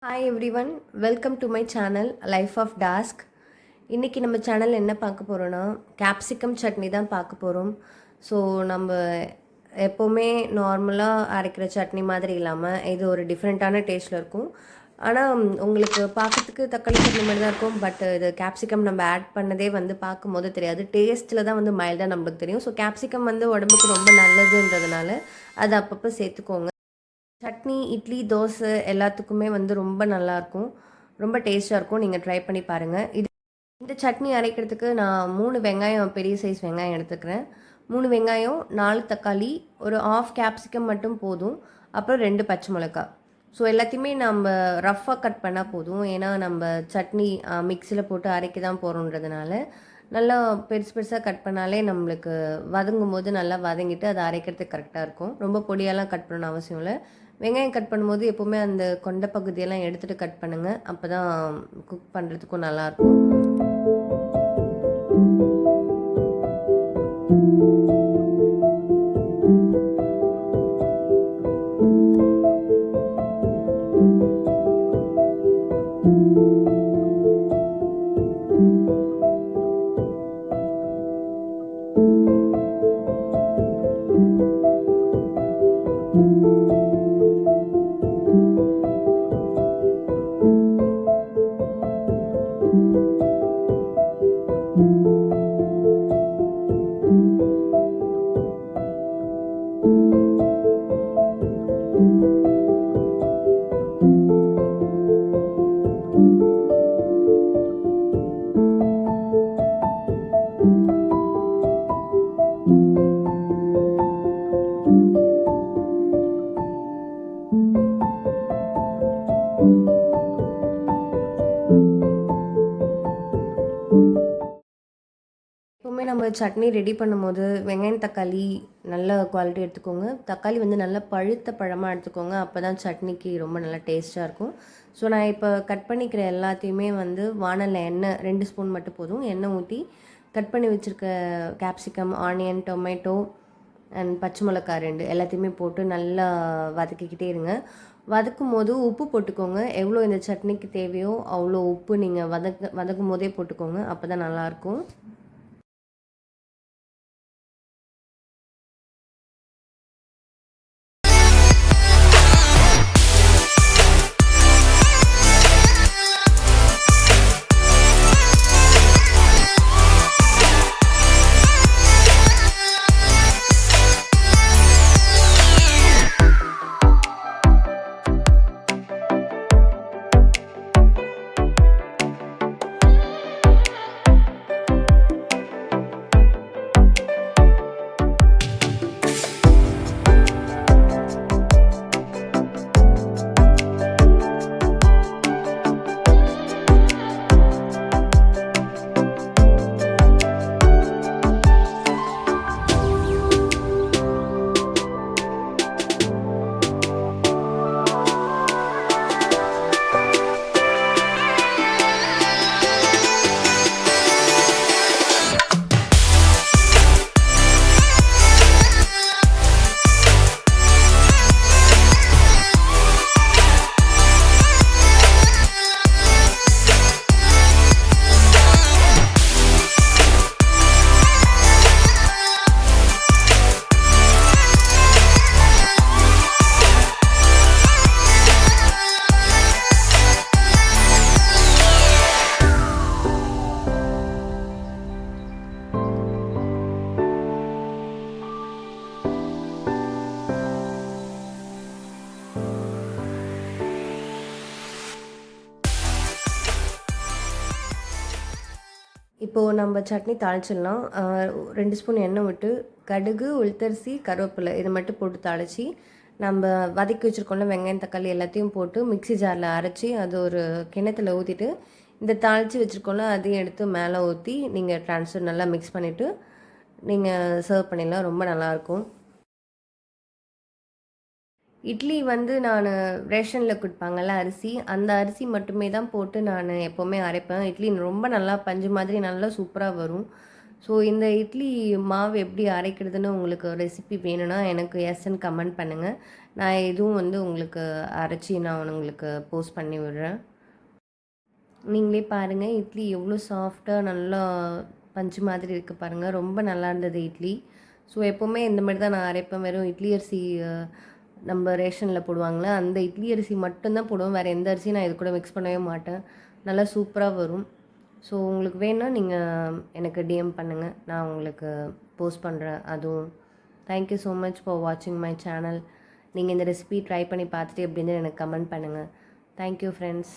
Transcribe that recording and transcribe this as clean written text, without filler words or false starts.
Hi everyone, welcome to my channel life of task. இன்றைக்கி நம்ம channel என்ன பார்க்க போகிறோன்னா கேப்சிகம் சட்னி தான் பார்க்க போகிறோம். ஸோ நம்ம எப்போவுமே நார்மலாக அரைக்கிற சட்னி மாதிரி இல்லாமல் இது ஒரு டிஃப்ரெண்ட்டான டேஸ்ட்டில் இருக்கும். ஆனால் உங்களுக்கு பார்க்கறதுக்கு தக்காளி சட்னி மாதிரி தான் இருக்கும். பட் இது கேப்சிகம் நம்ம ஆட் பண்ணதே வந்து பார்க்கும்போது தெரியாது, டேஸ்ட்டில் தான் வந்து மைல்டாக நம்மளுக்கு தெரியும். ஸோ கேப்சிகம் வந்து உடம்புக்கு ரொம்ப நல்லதுன்றதுனால அதை அப்பப்போ சேர்த்துக்கோங்க. சட்னி, இட்லி, தோசை எல்லாத்துக்குமே வந்து ரொம்ப நல்லாயிருக்கும், ரொம்ப டேஸ்ட்டாக இருக்கும். நீங்கள் ட்ரை பண்ணி பாருங்கள். இந்த சட்னி அரைக்கிறதுக்கு நான் 3 வெங்காயம், பெரிய சைஸ் வெங்காயம் எடுத்துக்கிறேன். 3 வெங்காயம், 4 தக்காளி, ஒரு ஆஃப் கேப்சிகம் மட்டும் போதும். அப்புறம் 2 பச்சை மிளகா. ஸோ எல்லாத்தையுமே நம்ம ரஃப்பாக கட் பண்ணால் போதும். ஏன்னா நம்ம சட்னி மிக்சியில் போட்டு அரைக்க தான் போகிறோன்றதுனால நல்லா பெருசு பெருசாக கட் பண்ணாலே நம்மளுக்கு வதங்கும் போது நல்லா வதங்கிட்டு அதை அரைக்கிறதுக்கு கரெக்டாக இருக்கும். ரொம்ப பொடியெல்லாம் கட் பண்ணணும் அவசியம் இல்லை. வெங்காயம் கட் பண்ணும்போது எப்போவுமே அந்த கொண்ட பகுதியெல்லாம் எடுத்துகிட்டு கட் பண்ணுங்கள். அப்போ தான் குக் பண்ணுறதுக்கும் நல்லாயிருக்கும். எப்போவுமே நம்ம சட்னி ரெடி பண்ணும்போது வெங்காயம், தக்காளி நல்ல குவாலிட்டி எடுத்துக்கோங்க. தக்காளி வந்து நல்லா பழுத்த பழமாக எடுத்துக்கோங்க. அப்போ தான் சட்னிக்கு ரொம்ப நல்லா டேஸ்ட்டாக இருக்கும். ஸோ நான் இப்போ கட் பண்ணிக்கிற எல்லாத்தையுமே வந்து வானலில் எண்ணெய் 2 ஸ்பூன் மட்டும் போதும். எண்ணெய் ஊற்றி கட் பண்ணி வச்சுருக்க கேப்சிகம், ஆனியன், டொமேட்டோ அண்ட் பச்சை மிளகா 2 எல்லாத்தையுமே போட்டு நல்லா வதக்கிக்கிட்டே இருங்க. வதக்கும் போது உப்பு போட்டுக்கோங்க. எவ்வளோ இந்த சட்னிக்கு தேவையோ அவ்வளோ உப்பு நீங்கள் வதக்கும் போதே போட்டுக்கோங்க. அப்போ தான் நல்லாயிருக்கும். இப்போது நம்ம சட்னி தாளிச்சிடலாம். 2 ஸ்பூன் எண்ணெய் விட்டு கடுகு, உளுத்தரிசி, கருவேப்பிலை இதை மட்டும் போட்டு தாளித்து நம்ம வதக்கி வச்சுருக்கோம்ல வெங்காயம், தக்காளி எல்லாத்தையும் போட்டு மிக்ஸி ஜாரில் அரைச்சி அது ஒரு கிண்ணத்தில் ஊற்றிட்டு இந்த தாளித்து வச்சுருக்கோம்ல அதையும் எடுத்து மேலே ஊற்றி நீங்கள் ட்ரான்ஸ்ஃபர் நல்லா மிக்ஸ் பண்ணிவிட்டு நீங்கள் சர்வ் பண்ணிடலாம். ரொம்ப நல்லாயிருக்கும். இட்லி வந்து நான் ரேஷனில் கொடுப்பாங்கள்ல அரிசி, அந்த அரிசி மட்டுமே தான் போட்டு நான் எப்போவுமே அரைப்பேன். இட்லி ரொம்ப நல்லா பஞ்சு மாதிரி நல்லா சூப்பராக வரும். ஸோ இந்த இட்லி மாவு எப்படி அரைக்கிறதுன்னு உங்களுக்கு ரெசிபி வேணும்னா எனக்கு எஸ்ன்னு கமெண்ட் பண்ணுங்கள். நான் இதுவும் வந்து உங்களுக்கு அரைச்சி நான் உங்களுக்கு போஸ்ட் பண்ணி விடுறேன். நீங்களே பாருங்கள் இட்லி எவ்வளோ சாஃப்டாக நல்லா பஞ்சு மாதிரி இருக்குது பாருங்கள். ரொம்ப நல்லா இருந்தது இட்லி. ஸோ எப்போவுமே இந்த மாதிரி தான் நான் அரைப்பேன். வெறும் இட்லி அரிசி நம்ம ரேஷனில் போடுவாங்களே அந்த இட்லி அரிசி மட்டும்தான் போடுவேன். வேறு எந்த அரிசியும் நான் இது கூட மிக்ஸ் பண்ணவே மாட்டேன். நல்லா சூப்பராக வரும். ஸோ உங்களுக்கு வேணும்னா நீங்கள் எனக்கு டிஎம் பண்ணுங்கள். நான் உங்களுக்கு போஸ்ட் பண்ணுறேன் அதுவும். தேங்க்யூ ஸோ மச் ஃபார் வாட்சிங் மை சேனல். நீங்கள் இந்த ரெசிபி ட்ரை பண்ணி பார்த்துட்டு எப்படின்னு எனக்கு கமெண்ட் பண்ணுங்கள். Thank you friends.